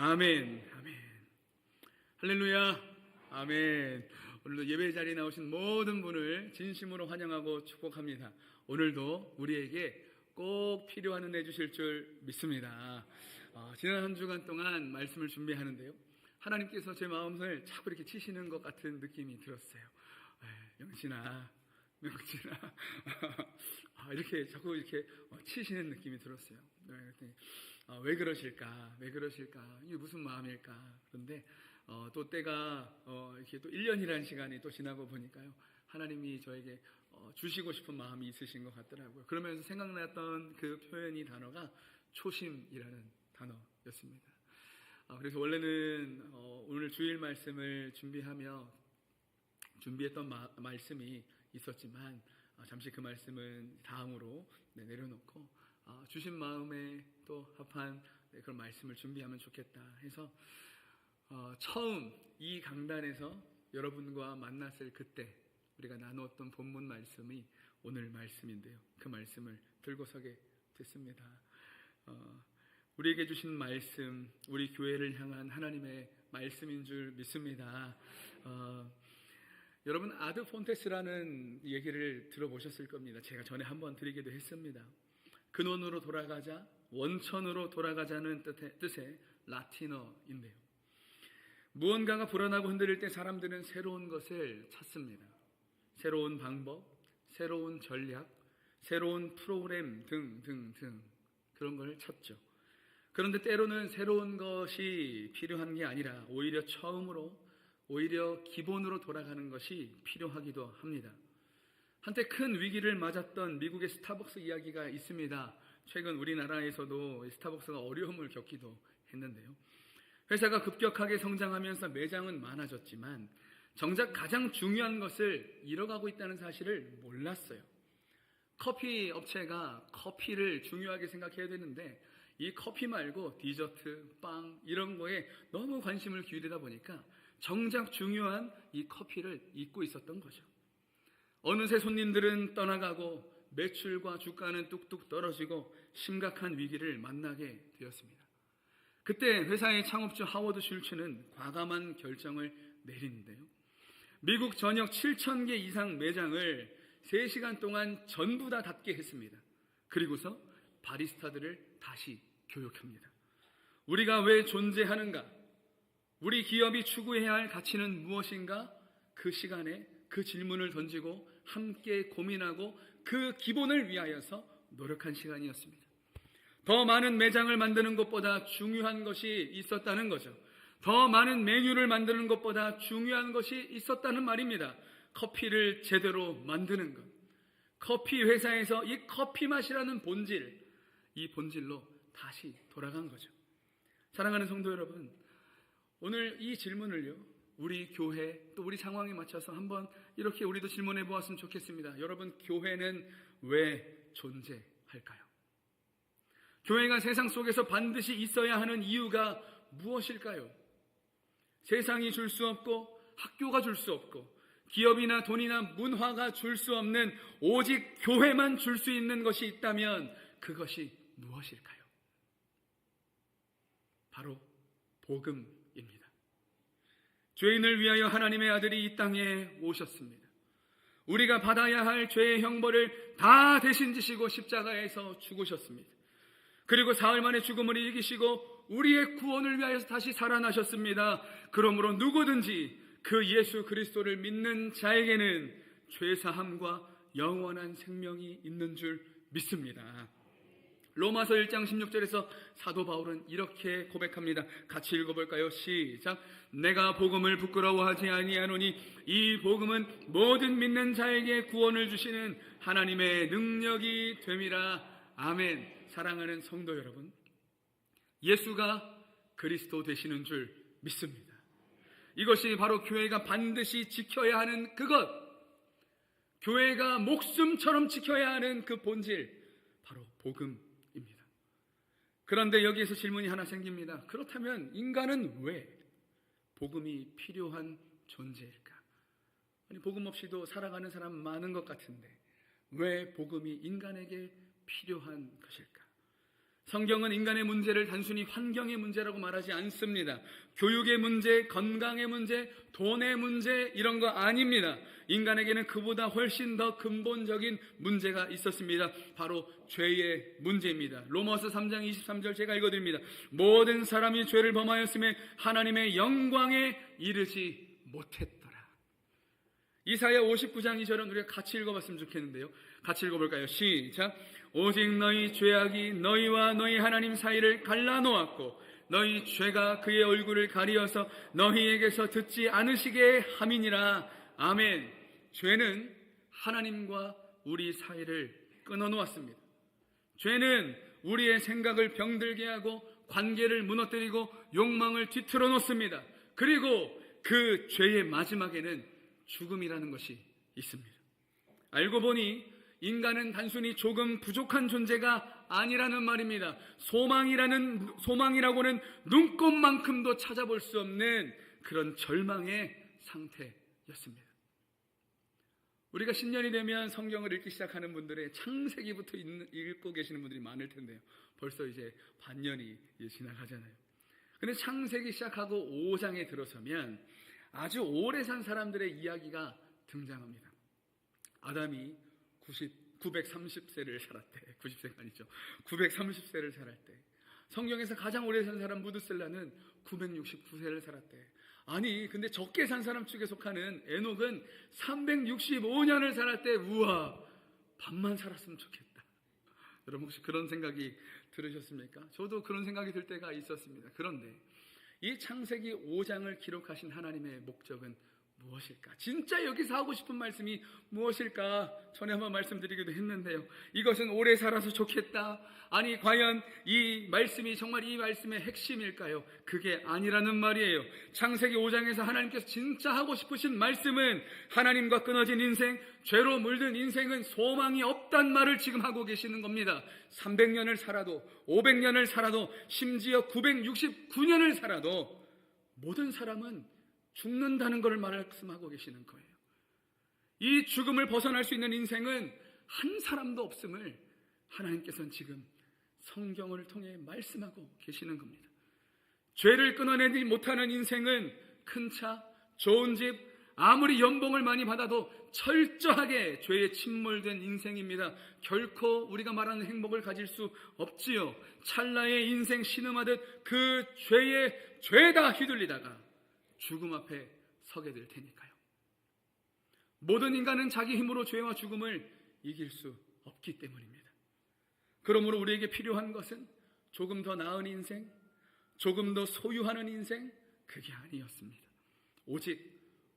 아멘. 아멘. 할렐루야. 아멘. 오늘도 예배 자리에 나오신 모든 분을 진심으로 환영하고 축복합니다. 오늘도 우리에게 꼭 필요한 은혜 주실 줄 믿습니다. 지난 한 주간 동안 말씀을 준비하는데요, 하나님께서 제 마음을 자꾸 이렇게 치시는 것 같은 느낌이 들었어요. 영신아, 명진아, 이렇게 자꾸 이렇게 치시는 느낌이 들었어요. 왜 그러실까? 왜 그러실까? 이게 무슨 마음일까? 그런데 또 때가 이렇게 또 1년이라는 시간이 또 지나고 보니까요, 하나님이 저에게 주시고 싶은 마음이 있으신 것 같더라고요. 그러면서 생각났던 그 표현이, 단어가 초심이라는 단어였습니다. 그래서 원래는 오늘 주일 말씀을 준비했던 말씀이 있었지만, 잠시 그 말씀은 다음으로 내려놓고 주신 마음에 또 합한 그런 말씀을 준비하면 좋겠다 해서 처음 이 강단에서 여러분과 만났을 그때 우리가 나누었던 본문 말씀이 오늘 말씀인데요, 그 말씀을 들고 서게 됐습니다. 우리에게 주신 말씀, 우리 교회를 향한 하나님의 말씀인 줄 믿습니다. 여러분, 아드 폰테스라는 얘기를 들어보셨을 겁니다. 제가 전에 한번 드리기도 했습니다. 근원으로 돌아가자, 원천으로 돌아가자는 뜻의 라틴어인데요, 무언가가 불안하고 흔들릴 때 사람들은 새로운 것을 찾습니다. 새로운 방법, 새로운 전략, 새로운 프로그램 등등등 그런 걸 찾죠. 그런데 때로는 새로운 것이 필요한 게 아니라 오히려 오히려 기본으로 돌아가는 것이 필요하기도 합니다. 한때 큰 위기를 맞았던 미국의 스타벅스 이야기가 있습니다. 최근 우리나라에서도 스타벅스가 어려움을 겪기도 했는데요, 회사가 급격하게 성장하면서 매장은 많아졌지만 정작 가장 중요한 것을 잃어가고 있다는 사실을 몰랐어요. 커피 업체가 커피를 중요하게 생각해야 되는데 이 커피 말고 디저트, 빵 이런 거에 너무 관심을 기울이다 보니까 정작 중요한 이 커피를 잊고 있었던 거죠. 어느새 손님들은 떠나가고 매출과 주가는 뚝뚝 떨어지고 심각한 위기를 만나게 되었습니다. 그때 회사의 창업주 하워드 슐츠는 과감한 결정을 내리는데요, 미국 전역 7,000개 이상 매장을 3시간 동안 전부 다 닫게 했습니다. 그리고서 바리스타들을 다시 교육합니다. 우리가 왜 존재하는가? 우리 기업이 추구해야 할 가치는 무엇인가? 그 시간에 그 질문을 던지고 함께 고민하고 그 기본을 위하여서 노력한 시간이었습니다. 더 많은 매장을 만드는 것보다 중요한 것이 있었다는 거죠. 더 많은 메뉴를 만드는 것보다 중요한 것이 있었다는 말입니다. 커피를 제대로 만드는 것. 커피 회사에서 이 커피 맛이라는 본질, 이 본질로 다시 돌아간 거죠. 사랑하는 성도 여러분, 오늘 이 질문을요, 우리 교회 또 우리 상황에 맞춰서 한번 이렇게 우리도 질문해 보았으면 좋겠습니다. 여러분, 교회는 왜 존재할까요? 교회가 세상 속에서 반드시 있어야 하는 이유가 무엇일까요? 세상이 줄 수 없고 학교가 줄 수 없고 기업이나 돈이나 문화가 줄 수 없는 오직 교회만 줄 수 있는 것이 있다면 그것이 무엇일까요? 바로 복음입니다. 죄인을 위하여 하나님의 아들이 이 땅에 오셨습니다. 우리가 받아야 할 죄의 형벌을 다 대신 지시고 십자가에서 죽으셨습니다. 그리고 사흘 만에 죽음을 이기시고 우리의 구원을 위하여서 다시 살아나셨습니다. 그러므로 누구든지 그 예수 그리스도를 믿는 자에게는 죄사함과 영원한 생명이 있는 줄 믿습니다. 로마서 1장 16절에서 사도 바울은 이렇게 고백합니다. 같이 읽어볼까요? 시작. 내가 복음을 부끄러워하지 아니하노니 이 복음은 모든 믿는 자에게 구원을 주시는 하나님의 능력이 됨이라. 아멘. 사랑하는 성도 여러분, 예수가 그리스도 되시는 줄 믿습니다. 이것이 바로 교회가 반드시 지켜야 하는 그것, 교회가 목숨처럼 지켜야 하는 그 본질, 바로 복음입니다. 그런데 여기에서 질문이 하나 생깁니다. 그렇다면 인간은 왜 복음이 필요한 존재일까? 아니, 복음 없이도 살아가는 사람 많은 것 같은데 왜 복음이 인간에게 필요한 것일까? 성경은 인간의 문제를 단순히 환경의 문제라고 말하지 않습니다. 교육의 문제, 건강의 문제, 돈의 문제 이런 거 아닙니다. 인간에게는 그보다 훨씬 더 근본적인 문제가 있었습니다. 바로 죄의 문제입니다. 로마서 3장 23절 제가 읽어드립니다. 모든 사람이 죄를 범하였음에 하나님의 영광에 이르지 못했더라. 이사야 59장 2절은 우리가 같이 읽어봤으면 좋겠는데요. 같이 읽어볼까요? 시작. 오직 너희 죄악이 너희와 너희 하나님 사이를 갈라놓았고 너희 죄가 그의 얼굴을 가리어서 너희에게서 듣지 않으시게 함이니라. 아멘. 죄는 하나님과 우리 사이를 끊어놓았습니다. 죄는 우리의 생각을 병들게 하고 관계를 무너뜨리고 욕망을 뒤틀어 놓습니다. 그리고 그 죄의 마지막에는 죽음이라는 것이 있습니다. 알고 보니 인간은 단순히 조금 부족한 존재가 아니라는 말입니다. 소망이라고는 눈꼽만큼도 찾아볼 수 없는 그런 절망의 상태였습니다. 우리가 신년이 되면 성경을 읽기 시작하는 분들의 창세기부터 읽고 계시는 분들이 많을 텐데요. 벌써 이제 반년이 지나가잖아요. 근데 창세기 시작하고 5장에 들어서면 아주 오래 산 사람들의 이야기가 등장합니다. 아담이 930세를 살았대. 90세가 아니죠. 930세를 살았대. 성경에서 가장 오래 산 사람 무드셀라는 969세를 살았대. 아니 근데 적게 산 사람 축에 속하는 에녹은 365년을 살았대. 우와, 반만 살았으면 좋겠다. 여러분 혹시 그런 생각이 들으셨습니까? 저도 그런 생각이 들 때가 있었습니다. 그런데 이 창세기 5장을 기록하신 하나님의 목적은 무엇일까? 진짜 여기서 하고 싶은 말씀이 무엇일까? 전에 한번 말씀드리기도 했는데요. 이것은 오래 살아서 좋겠다. 아니 과연 이 말씀이 정말 이 말씀의 핵심일까요? 그게 아니라는 말이에요. 창세기 5장에서 하나님께서 진짜 하고 싶으신 말씀은 하나님과 끊어진 인생, 죄로 물든 인생은 소망이 없단 말을 지금 하고 계시는 겁니다. 300년을 살아도 500년을 살아도 심지어 969년을 살아도 모든 사람은 죽는다는 것을 말씀하고 계시는 거예요. 이 죽음을 벗어날 수 있는 인생은 한 사람도 없음을 하나님께서는 지금 성경을 통해 말씀하고 계시는 겁니다. 죄를 끊어내지 못하는 인생은 큰 차, 좋은 집, 아무리 연봉을 많이 받아도 철저하게 죄에 침몰된 인생입니다. 결코 우리가 말하는 행복을 가질 수 없지요. 찰나의 인생 신음하듯 그 죄에 죄다 휘둘리다가 죽음 앞에 서게 될 테니까요. 모든 인간은 자기 힘으로 죄와 죽음을 이길 수 없기 때문입니다. 그러므로 우리에게 필요한 것은 조금 더 나은 인생, 조금 더 소유하는 인생, 그게 아니었습니다. 오직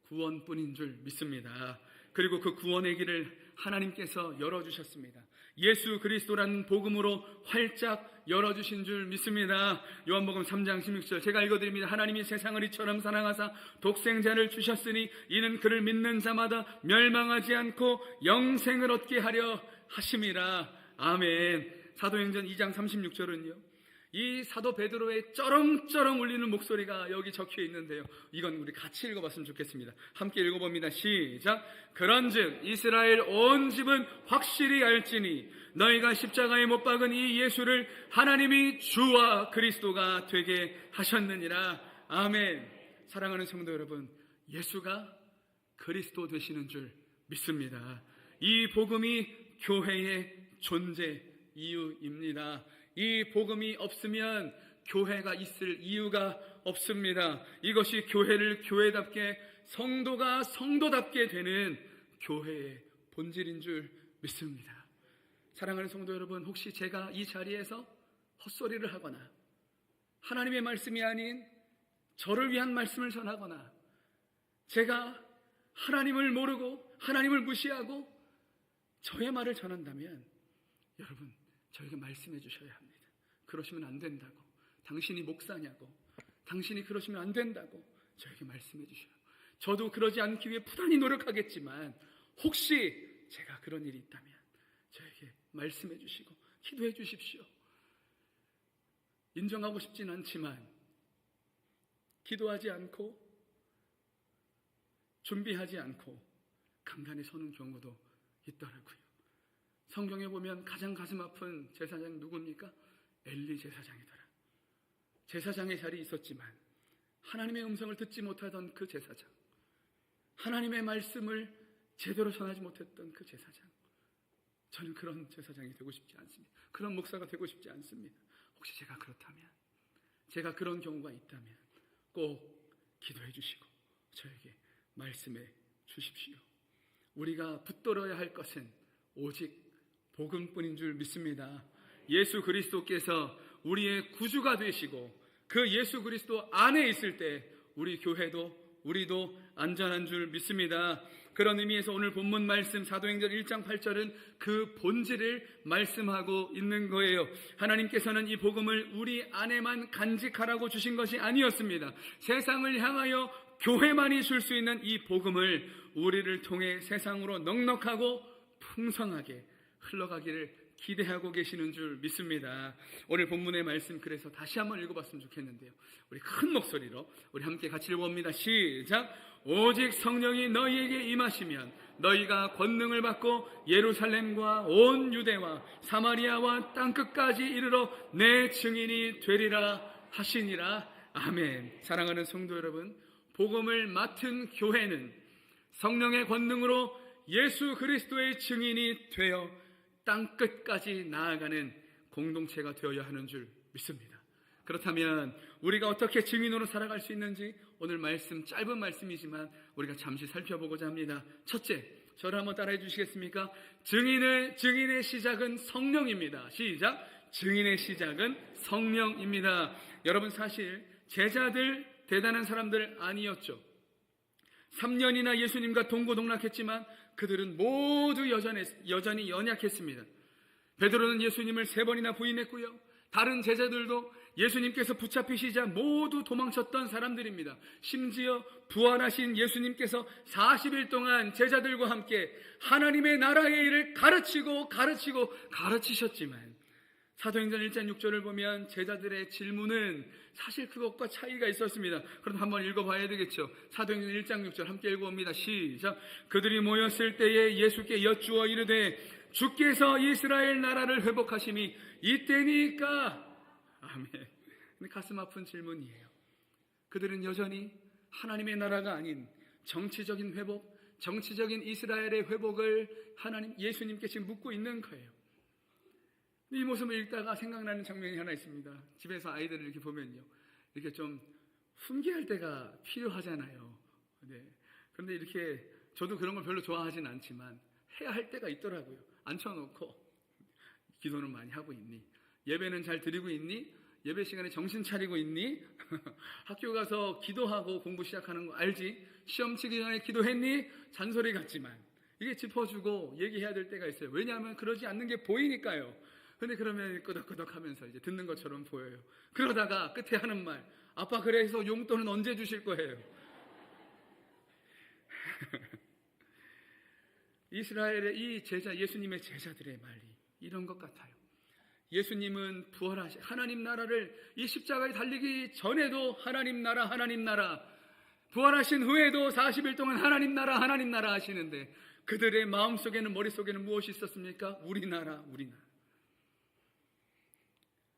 구원뿐인 줄 믿습니다. 그리고 그 구원의 길을 하나님께서 열어주셨습니다. 예수 그리스도라는 복음으로 활짝 열어주신 줄 믿습니다. 요한복음 3장 16절 제가 읽어드립니다. 하나님이 세상을 이처럼 사랑하사 독생자를 주셨으니 이는 그를 믿는 자마다 멸망하지 않고 영생을 얻게 하려 하심이라. 아멘. 사도행전 2장 36절은요 이 사도 베드로의 쩌렁쩌렁 울리는 목소리가 여기 적혀 있는데요. 이건 우리 같이 읽어봤으면 좋겠습니다. 함께 읽어봅니다. 시작. 그런즉 이스라엘 온 집은 확실히 알지니 너희가 십자가에 못 박은 이 예수를 하나님이 주와 그리스도가 되게 하셨느니라. 아멘. 사랑하는 성도 여러분, 예수가 그리스도 되시는 줄 믿습니다. 이 복음이 교회의 존재 이유입니다. 이 복음이 없으면 교회가 있을 이유가 없습니다. 이것이 교회를 교회답게, 성도가 성도답게 되는 교회의 본질인 줄 믿습니다. 사랑하는 성도 여러분, 혹시 제가 이 자리에서 헛소리를 하거나 하나님의 말씀이 아닌 저를 위한 말씀을 전하거나 제가 하나님을 모르고 하나님을 무시하고 저의 말을 전한다면 여러분, 저에게 말씀해 주셔야 합니다. 그러시면 안 된다고. 당신이 목사냐고. 당신이 그러시면 안 된다고. 저에게 말씀해 주셔요. 저도 그러지 않기 위해 부단히 노력하겠지만 혹시 제가 그런 일이 있다면 저에게 말씀해 주시고 기도해 주십시오. 인정하고 싶진 않지만 기도하지 않고 준비하지 않고 강단에 서는 경우도 있더라고요. 성경에 보면 가장 가슴 아픈 제사장 누굽니까? 엘리 제사장이더라. 제사장의 자리에 있었지만 하나님의 음성을 듣지 못하던 그 제사장, 하나님의 말씀을 제대로 전하지 못했던 그 제사장, 저는 그런 제사장이 되고 싶지 않습니다. 그런 목사가 되고 싶지 않습니다. 혹시 제가 그렇다면, 제가 그런 경우가 있다면 꼭 기도해 주시고 저에게 말씀해 주십시오. 우리가 붙들어야 할 것은 오직 복음뿐인 줄 믿습니다. 예수 그리스도께서 우리의 구주가 되시고 그 예수 그리스도 안에 있을 때 우리 교회도 우리도 안전한 줄 믿습니다. 그런 의미에서 오늘 본문 말씀 사도행전 1장 8절은 그 본질을 말씀하고 있는 거예요. 하나님께서는 이 복음을 우리 안에만 간직하라고 주신 것이 아니었습니다. 세상을 향하여 교회만이 줄 수 있는 이 복음을 우리를 통해 세상으로 넉넉하고 풍성하게 흘러가기를 기대하고 계시는 줄 믿습니다. 오늘 본문의 말씀 그래서 다시 한번 읽어봤으면 좋겠는데요. 우리 큰 목소리로 우리 함께 같이 읽어봅니다. 시작! 오직 성령이 너희에게 임하시면 너희가 권능을 받고 예루살렘과 온 유대와 사마리아와 땅끝까지 이르러 내 증인이 되리라 하시니라. 아멘. 사랑하는 성도 여러분, 복음을 맡은 교회는 성령의 권능으로 예수 그리스도의 증인이 되어 땅끝까지 나아가는 공동체가 되어야 하는 줄 믿습니다. 그렇다면 우리가 어떻게 증인으로 살아갈 수 있는지 오늘 말씀, 짧은 말씀이지만 우리가 잠시 살펴보고자 합니다. 첫째, 저를 한번 따라해 주시겠습니까? 증인의 시작은 성령입니다. 시작! 증인의 시작은 성령입니다. 여러분, 사실 제자들 대단한 사람들 아니었죠. 3년이나 예수님과 동고동락했지만 그들은 모두 여전히 연약했습니다. 베드로는 예수님을 3번이나 부인했고요. 다른 제자들도 예수님께서 붙잡히시자 모두 도망쳤던 사람들입니다. 심지어 부활하신 예수님께서 40일 동안 제자들과 함께 하나님의 나라의 일을 가르치셨지만 사도행전 1장 6절을 보면 제자들의 질문은 사실 그것과 차이가 있었습니다. 그럼 한번 읽어봐야 되겠죠. 사도행전 1장 6절 함께 읽어봅니다. 시작! 그들이 모였을 때에 예수께 여쭈어 이르되 주께서 이스라엘 나라를 회복하심이 이때니까. 아멘. 근데 가슴 아픈 질문이에요. 그들은 여전히 하나님의 나라가 아닌 정치적인 회복, 정치적인 이스라엘의 회복을 예수님께 지금 묻고 있는 거예요. 이 모습을 읽다가 생각나는 장면이 하나 있습니다. 집에서 아이들을 이렇게 보면요, 이렇게 좀 훈계할 때가 필요하잖아요. 네. 그런데 이렇게 저도 그런 걸 별로 좋아하진 않지만 해야 할 때가 있더라고요. 앉혀놓고 기도는 많이 하고 있니? 예배는 잘 드리고 있니? 예배 시간에 정신 차리고 있니? 학교 가서 기도하고 공부 시작하는 거 알지? 시험 치기 전에 기도했니? 잔소리 같지만 이게 짚어주고 얘기해야 될 때가 있어요. 왜냐하면 그러지 않는 게 보이니까요. 근데 그러면 끄덕끄덕 하면서 이제 듣는 것처럼 보여요. 그러다가 끝에 하는 말, 아빠 그래서 용돈은 언제 주실 거예요? 이스라엘의 이 예수님의 제자들의 말이 이런 것 같아요. 예수님은 부활하신 하나님 나라를 이 십자가에 달리기 전에도 하나님 나라 부활하신 후에도 40일 동안 하나님 나라 하시는데 그들의 마음속에는 머릿속에는 무엇이 있었습니까? 우리 나라.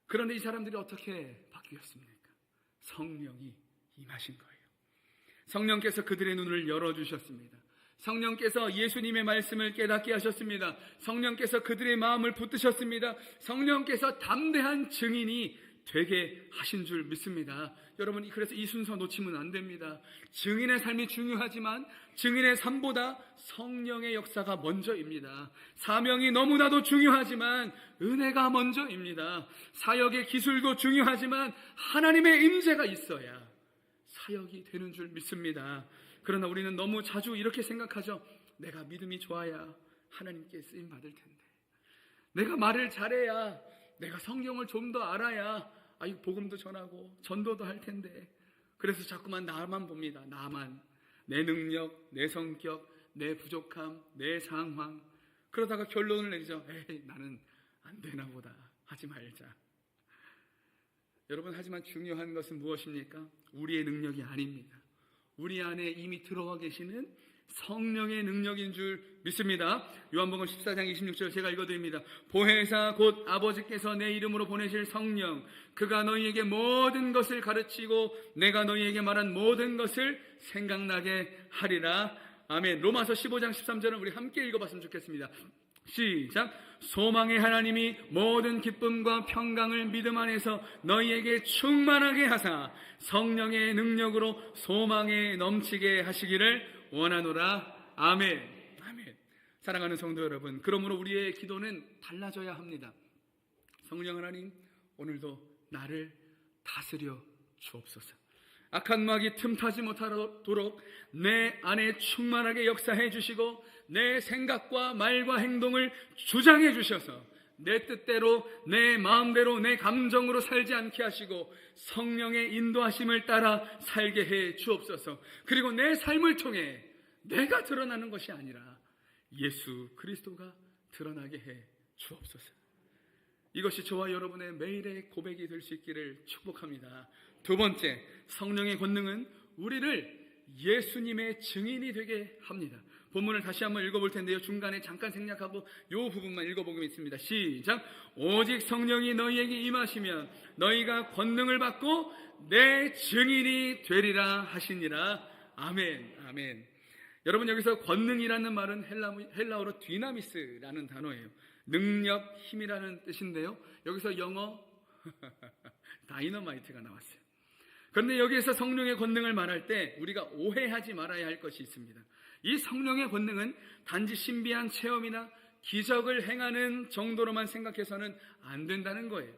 그런데 이 사람들이 어떻게 바뀌었습니까? 성령이 임하신 거예요. 성령께서 그들의 눈을 열어주셨습니다. 성령께서 예수님의 말씀을 깨닫게 하셨습니다. 성령께서 그들의 마음을 붙드셨습니다. 성령께서 담대한 증인이 되게 하신 줄 믿습니다. 여러분, 그래서 이 순서 놓치면 안 됩니다. 증인의 삶이 중요하지만 증인의 삶보다 성령의 역사가 먼저입니다. 사명이 너무나도 중요하지만 은혜가 먼저입니다. 사역의 기술도 중요하지만 하나님의 임재가 있어야 사역이 되는 줄 믿습니다. 그러나 우리는 너무 자주 이렇게 생각하죠. 내가 믿음이 좋아야 하나님께 쓰임 받을 텐데, 내가 말을 잘해야, 내가 성경을 좀 더 알아야 복음도 전하고 전도도 할 텐데, 그래서 자꾸만 나만 봅니다. 나만, 내 능력, 내 성격, 내 부족함, 내 상황. 그러다가 결론을 내리죠. 에이, 나는 안 되나 보다. 하지 말자. 여러분, 하지만 중요한 것은 무엇입니까? 우리의 능력이 아닙니다. 우리 안에 이미 들어와 계시는 성령의 능력인 줄 믿습니다. 요한복음 14장 26절 제가 읽어드립니다. 보혜사 곧 아버지께서 내 이름으로 보내실 성령, 그가 너희에게 모든 것을 가르치고 내가 너희에게 말한 모든 것을 생각나게 하리라. 아멘. 로마서 15장 13절은 우리 함께 읽어봤으면 좋겠습니다. 시작. 소망의 하나님이 모든 기쁨과 평강을 믿음 안에서 너희에게 충만하게 하사 성령의 능력으로 소망에 넘치게 하시기를 원하노라. 아멘. 아멘. 사랑하는 성도 여러분, 그러므로 우리의 기도는 달라져야 합니다. 성령 하나님, 오늘도 나를 다스려 주옵소서. 악한 마귀 틈타지 못하도록 내 안에 충만하게 역사해 주시고 내 생각과 말과 행동을 주장해 주셔서 내 뜻대로, 내 마음대로, 내 감정으로 살지 않게 하시고 성령의 인도하심을 따라 살게 해 주옵소서. 그리고 내 삶을 통해 내가 드러나는 것이 아니라 예수 그리스도가 드러나게 해 주옵소서. 이것이 저와 여러분의 매일의 고백이 될 수 있기를 축복합니다. 두 번째, 성령의 권능은 우리를 예수님의 증인이 되게 합니다. 본문을 다시 한번 읽어볼 텐데요, 중간에 잠깐 생략하고 이 부분만 읽어보겠습니다. 시작. 오직 성령이 너희에게 임하시면 너희가 권능을 받고 내 증인이 되리라 하시니라. 아멘. 아멘. 여러분, 여기서 권능이라는 말은 헬라어로 디나미스라는 단어예요. 능력, 힘이라는 뜻인데요, 여기서 영어 다이너마이트가 나왔어요. 그런데 여기에서 성령의 권능을 말할 때 우리가 오해하지 말아야 할 것이 있습니다. 이 성령의 권능은 단지 신비한 체험이나 기적을 행하는 정도로만 생각해서는 안 된다는 거예요.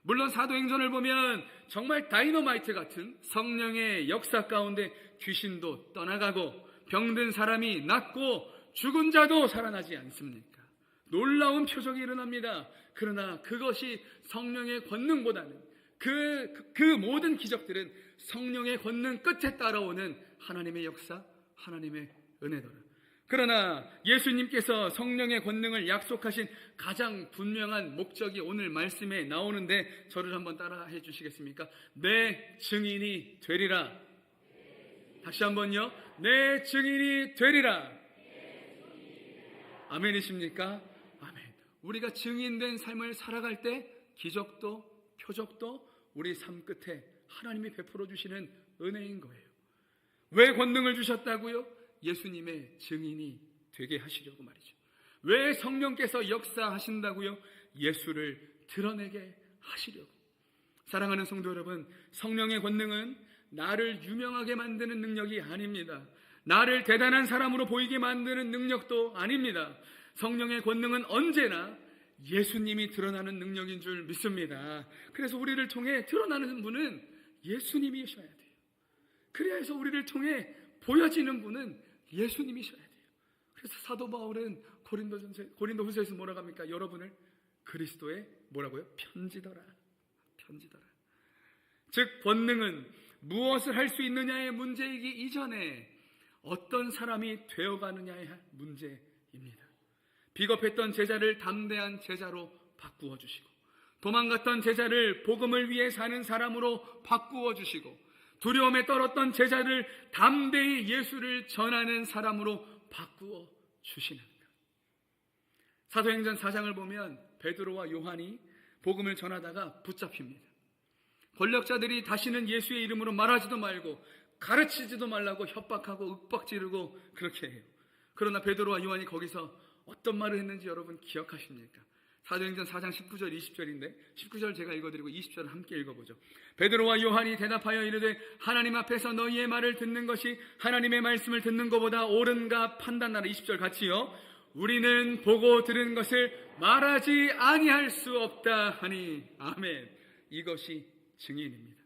물론 사도행전을 보면 정말 다이너마이트 같은 성령의 역사 가운데 귀신도 떠나가고 병든 사람이 낫고 죽은 자도 살아나지 않습니까? 놀라운 표적이 일어납니다. 그러나 그것이 성령의 권능보다는 그 모든 기적들은 성령의 권능 끝에 따라오는 하나님의 역사, 하나님의 은혜더라. 그러나 예수님께서 성령의 권능을 약속하신 가장 분명한 목적이 오늘 말씀에 나오는데, 저를 한번 따라해 주시겠습니까? 내 증인이 되리라. 다시 한번요. 내 증인이 되리라. 아멘이십니까? 아멘. 우리가 증인된 삶을 살아갈 때 기적도 표적도 우리 삶 끝에 하나님이 베풀어 주시는 은혜인 거예요. 왜 권능을 주셨다고요? 예수님의 증인이 되게 하시려고 말이죠. 왜 성령께서 역사하신다고요? 예수를 드러내게 하시려고. 사랑하는 성도 여러분, 성령의 권능은 나를 유명하게 만드는 능력이 아닙니다. 나를 대단한 사람으로 보이게 만드는 능력도 아닙니다. 성령의 권능은 언제나 예수님이 드러나는 능력인 줄 믿습니다. 그래서 우리를 통해 드러나는 분은 예수님이셔야 돼요. 그래야 해서 우리를 통해 보여지는 분은 예수님이셔야 돼요. 그래서 사도 바울은 고린도후서에서 뭐라고 합니까? 여러분을 그리스도의 뭐라고요? 편지더라. 편지더라. 즉 권능은 무엇을 할 수 있느냐의 문제이기 이전에 어떤 사람이 되어가느냐의 문제입니다. 비겁했던 제자를 담대한 제자로 바꾸어 주시고, 도망갔던 제자를 복음을 위해 사는 사람으로 바꾸어 주시고, 두려움에 떨었던 제자를 담대히 예수를 전하는 사람으로 바꾸어 주시는 것. 사도행전 4장을 보면 베드로와 요한이 복음을 전하다가 붙잡힙니다. 권력자들이 다시는 예수의 이름으로 말하지도 말고 가르치지도 말라고 협박하고 윽박지르고 그렇게 해요. 그러나 베드로와 요한이 거기서 어떤 말을 했는지 여러분 기억하십니까? 사도행전 4장 19절 20절인데 19절 제가 읽어드리고 20절을 함께 읽어보죠. 베드로와 요한이 대답하여 이르되 하나님 앞에서 너희의 말을 듣는 것이 하나님의 말씀을 듣는 것보다 옳은가 판단하라. 20절 같이요. 우리는 보고 들은 것을 말하지 아니할 수 없다 하니. 아멘. 이것이 증인입니다.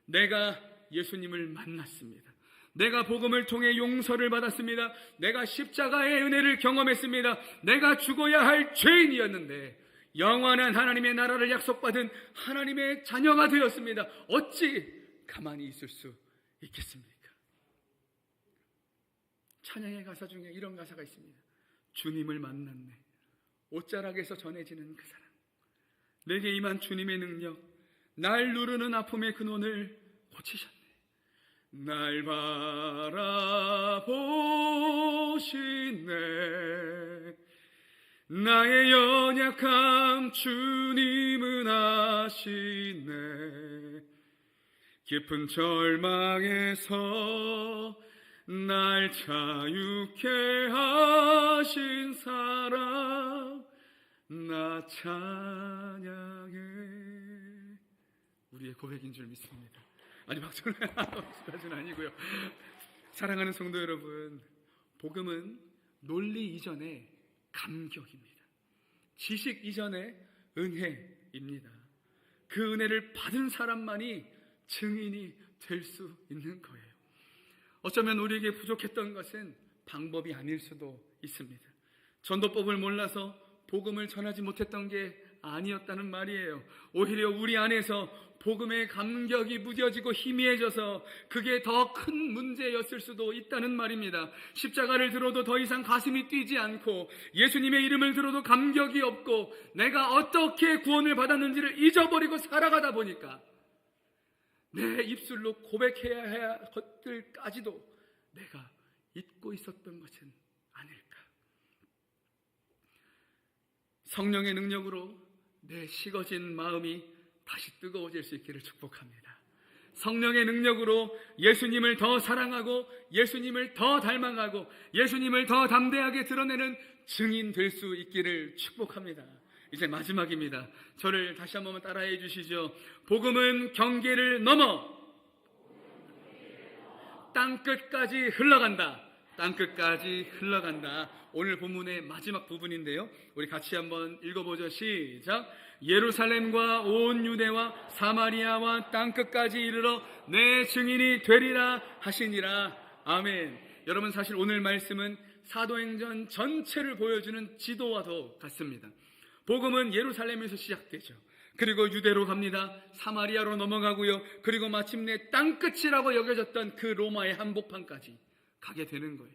내가 예수님을 만났습니다. 내가 복음을 통해 용서를 받았습니다. 내가 십자가의 은혜를 경험했습니다. 내가 죽어야 할 죄인이었는데 영원한 하나님의 나라를 약속받은 하나님의 자녀가 되었습니다. 어찌 가만히 있을 수 있겠습니까? 찬양의 가사 중에 이런 가사가 있습니다. 주님을 만났네. 옷자락에서 전해지는 그 사랑. 내게 임한 주님의 능력, 날 누르는 아픔의 근원을 고치셨네. 날 바라보시네. 나의 연약함 주님은 아시네. 깊은 절망에서 날 자유케 하신 사랑 나 찬양해. 우리의 고백인 줄 믿습니다. 아니 박수까지는 아니고요. 사랑하는 성도 여러분, 복음은 논리 이전의 감격입니다. 지식 이전의 은혜입니다. 그 은혜를 받은 사람만이 증인이 될 수 있는 거예요. 어쩌면 우리에게 부족했던 것은 방법이 아닐 수도 있습니다. 전도법을 몰라서 복음을 전하지 못했던 게 아니었다는 말이에요. 오히려 우리 안에서 복음의 감격이 무뎌지고 희미해져서 그게 더 큰 문제였을 수도 있다는 말입니다. 십자가를 들어도 더 이상 가슴이 뛰지 않고, 예수님의 이름을 들어도 감격이 없고, 내가 어떻게 구원을 받았는지를 잊어버리고 살아가다 보니까 내 입술로 고백해야 할 것들까지도 내가 잊고 있었던 것은 아닐까. 성령의 능력으로 내 식어진 마음이 다시 뜨거워질 수 있기를 축복합니다. 성령의 능력으로 예수님을 더 사랑하고 예수님을 더 닮아가고 예수님을 더 담대하게 드러내는 증인 될 수 있기를 축복합니다. 이제 마지막입니다. 저를 다시 한 번 따라해 주시죠. 복음은 경계를 넘어 땅끝까지 흘러간다. 땅끝까지 흘러간다. 오늘 본문의 마지막 부분인데요, 우리 같이 한번 읽어보죠. 시작. 예루살렘과 온 유대와 사마리아와 땅끝까지 이르러 내 증인이 되리라 하시니라. 아멘. 여러분, 사실 오늘 말씀은 사도행전 전체를 보여주는 지도와도 같습니다. 복음은 예루살렘에서 시작되죠. 그리고 유대로 갑니다. 사마리아로 넘어가고요. 그리고 마침내 땅끝이라고 여겨졌던 그 로마의 한복판까지 가게 되는 거예요.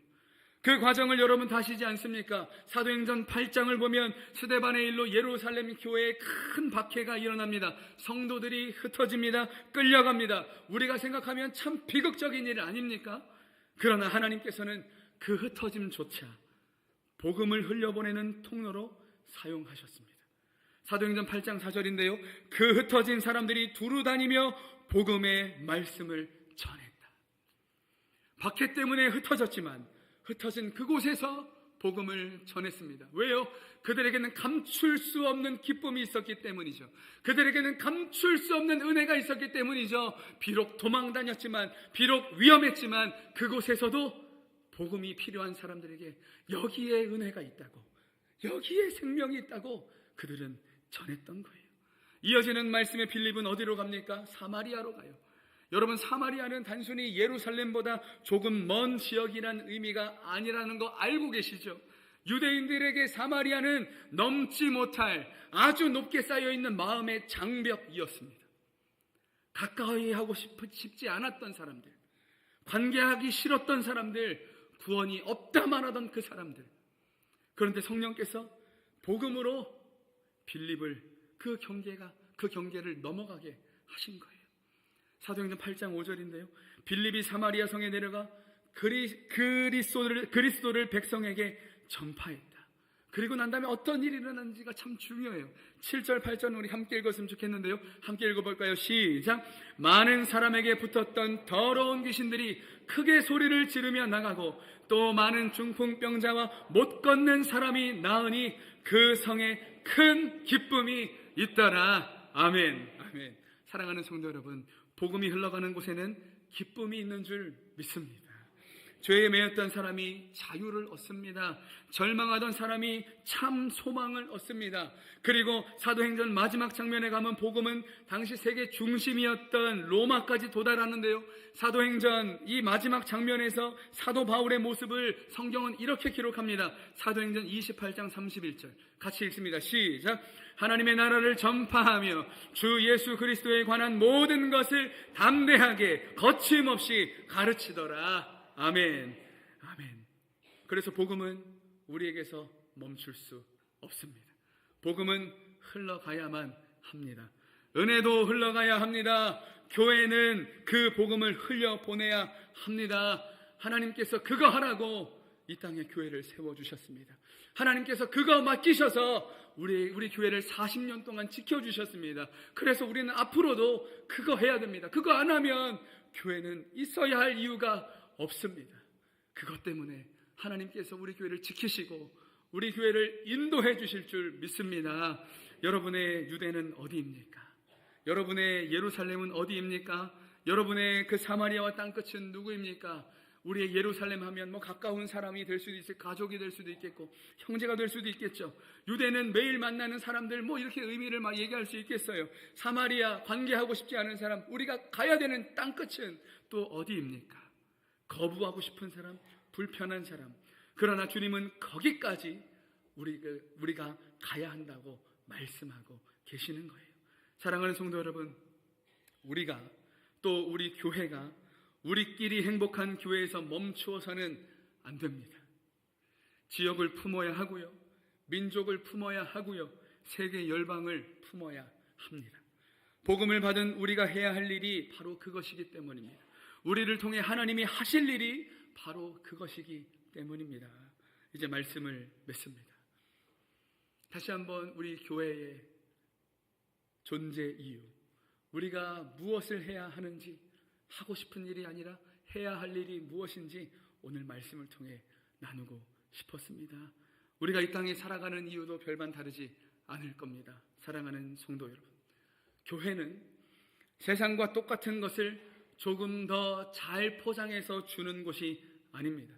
그 과정을 여러분 다 아시지 않습니까? 사도행전 8장을 보면 스데반의 일로 예루살렘 교회에 큰 박해가 일어납니다. 성도들이 흩어집니다. 끌려갑니다. 우리가 생각하면 참 비극적인 일 아닙니까? 그러나 하나님께서는 그 흩어짐조차 복음을 흘려보내는 통로로 사용하셨습니다. 사도행전 8장 4절인데요, 그 흩어진 사람들이 두루 다니며 복음의 말씀을 전했다. 박해 때문에 흩어졌지만 흩어진 그곳에서 복음을 전했습니다. 왜요? 그들에게는 감출 수 없는 기쁨이 있었기 때문이죠. 그들에게는 감출 수 없는 은혜가 있었기 때문이죠. 비록 도망 다녔지만, 비록 위험했지만 그곳에서도 복음이 필요한 사람들에게 여기에 은혜가 있다고, 여기에 생명이 있다고 그들은 전했던 거예요. 이어지는 말씀의 빌립은 어디로 갑니까? 사마리아로 가요. 여러분, 사마리아는 단순히 예루살렘보다 조금 먼 지역이라는 의미가 아니라는 거 알고 계시죠? 유대인들에게 사마리아는 넘지 못할 아주 높게 쌓여있는 마음의 장벽이었습니다. 가까이 하고 싶지 않았던 사람들, 관계하기 싫었던 사람들, 구원이 없다 말하던 그 사람들. 그런데 성령께서 복음으로 빌립을 그 경계를 넘어가게 하신 거예요. 사도행전 8장 5절인데요, 빌립이 사마리아 성에 내려가 그리스도를 백성에게 전파했다. 그리고 난 다음에 어떤 일이 일어났는지가 참 중요해요. 7절 8절 우리 함께 읽었으면 좋겠는데요, 함께 읽어볼까요? 시작. 많은 사람에게 붙었던 더러운 귀신들이 크게 소리를 지르며 나가고 또 많은 중풍병자와 못 걷는 사람이 나으니 그 성에 큰 기쁨이 있더라. 아멘. 아멘. 사랑하는 성도 여러분, 복음이 흘러가는 곳에는 기쁨이 있는 줄 믿습니다. 죄에 매였던 사람이 자유를 얻습니다. 절망하던 사람이 참 소망을 얻습니다. 그리고 사도행전 마지막 장면에 가면 복음은 당시 세계 중심이었던 로마까지 도달하는데요, 사도행전 이 마지막 장면에서 사도 바울의 모습을 성경은 이렇게 기록합니다. 사도행전 28장 31절 같이 읽습니다. 시작. 하나님의 나라를 전파하며 주 예수 그리스도에 관한 모든 것을 담대하게 거침없이 가르치더라. 아멘. 아멘. 그래서 복음은 우리에게서 멈출 수 없습니다. 복음은 흘러가야만 합니다. 은혜도 흘러가야 합니다. 교회는 그 복음을 흘려보내야 합니다. 하나님께서 그거 하라고 이 땅에 교회를 세워주셨습니다. 하나님께서 그거 맡기셔서 우리 교회를 40년 동안 지켜주셨습니다. 그래서 우리는 앞으로도 그거 해야 됩니다. 그거 안 하면 교회는 있어야 할 이유가 없습니다. 그것 때문에 하나님께서 우리 교회를 지키시고 우리 교회를 인도해 주실 줄 믿습니다. 여러분의 유대는 어디입니까? 여러분의 예루살렘은 어디입니까? 여러분의 그 사마리아와 땅끝은 누구입니까? 우리의 예루살렘 하면 가까운 사람이 될 수도 있을, 가족이 될 수도 있겠고 형제가 될 수도 있겠죠. 유대는 매일 만나는 사람들 이렇게 의미를 막 얘기할 수 있겠어요. 사마리아, 관계하고 싶지 않은 사람, 우리가 가야 되는 땅끝은 또 어디입니까? 거부하고 싶은 사람, 불편한 사람. 그러나 주님은 거기까지 우리가 가야 한다고 말씀하고 계시는 거예요. 사랑하는 성도 여러분, 우리가 또 우리 교회가 우리끼리 행복한 교회에서 멈추어서는 안 됩니다. 지역을 품어야 하고요, 민족을 품어야 하고요, 세계 열방을 품어야 합니다. 복음을 받은 우리가 해야 할 일이 바로 그것이기 때문입니다. 우리를 통해 하나님이 하실 일이 바로 그것이기 때문입니다. 이제 말씀을 맺습니다. 다시 한번 우리 교회의 존재 이유, 우리가 무엇을 해야 하는지, 하고 싶은 일이 아니라 해야 할 일이 무엇인지 오늘 말씀을 통해 나누고 싶었습니다. 우리가 이 땅에 살아가는 이유도 별반 다르지 않을 겁니다. 사랑하는 성도 여러분, 교회는 세상과 똑같은 것을 조금 더 잘 포장해서 주는 곳이 아닙니다.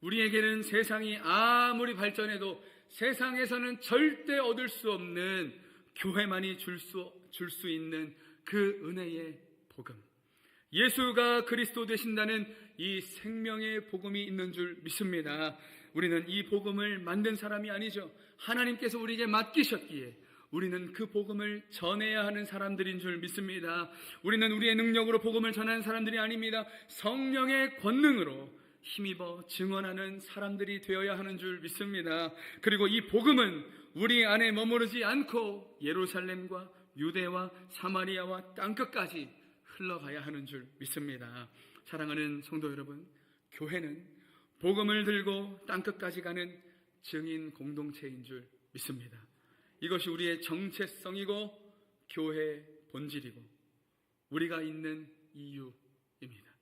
우리에게는 세상이 아무리 발전해도 세상에서는 절대 얻을 수 없는 교회만이 줄 수 있는 그 은혜의 복음, 예수가 그리스도 되신다는 이 생명의 복음이 있는 줄 믿습니다. 우리는 이 복음을 만든 사람이 아니죠. 하나님께서 우리에게 맡기셨기에 우리는 그 복음을 전해야 하는 사람들인 줄 믿습니다. 우리는 우리의 능력으로 복음을 전하는 사람들이 아닙니다. 성령의 권능으로 힘입어 증언하는 사람들이 되어야 하는 줄 믿습니다. 그리고 이 복음은 우리 안에 머무르지 않고 예루살렘과 유대와 사마리아와 땅끝까지 흘러가야 하는 줄 믿습니다. 사랑하는 성도 여러분, 교회는 복음을 들고 땅끝까지 가는 증인 공동체인 줄 믿습니다. 이것이 우리의 정체성이고 교회의 본질이고 우리가 있는 이유입니다.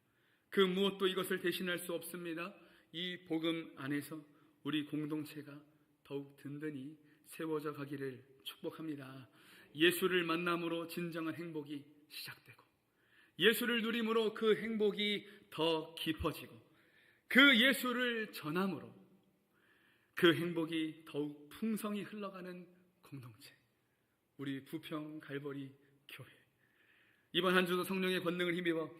그 무엇도 이것을 대신할 수 없습니다. 이 복음 안에서 우리 공동체가 더욱 든든히 세워져 가기를 축복합니다. 예수를 만남으로 진정한 행복이 시작되고 예수를 누림으로 그 행복이 더 깊어지고 그 예수를 전함으로 그 행복이 더욱 풍성히 흘러가는 공동체, 우리 부평 갈보리 교회. 이번 한 주도 성령의 권능을 힘입어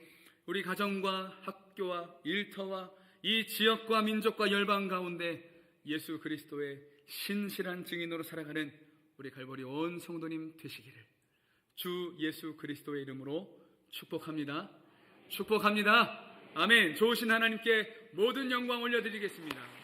우리 가정과 학교와 일터와 이 지역과 민족과 열방 가운데 예수 그리스도의 신실한 증인으로 살아가는 우리 갈보리 온 성도님 되시기를 주 예수 그리스도의 이름으로 축복합니다. 축복합니다. 아멘. 좋으신 하나님께 모든 영광 올려드리겠습니다.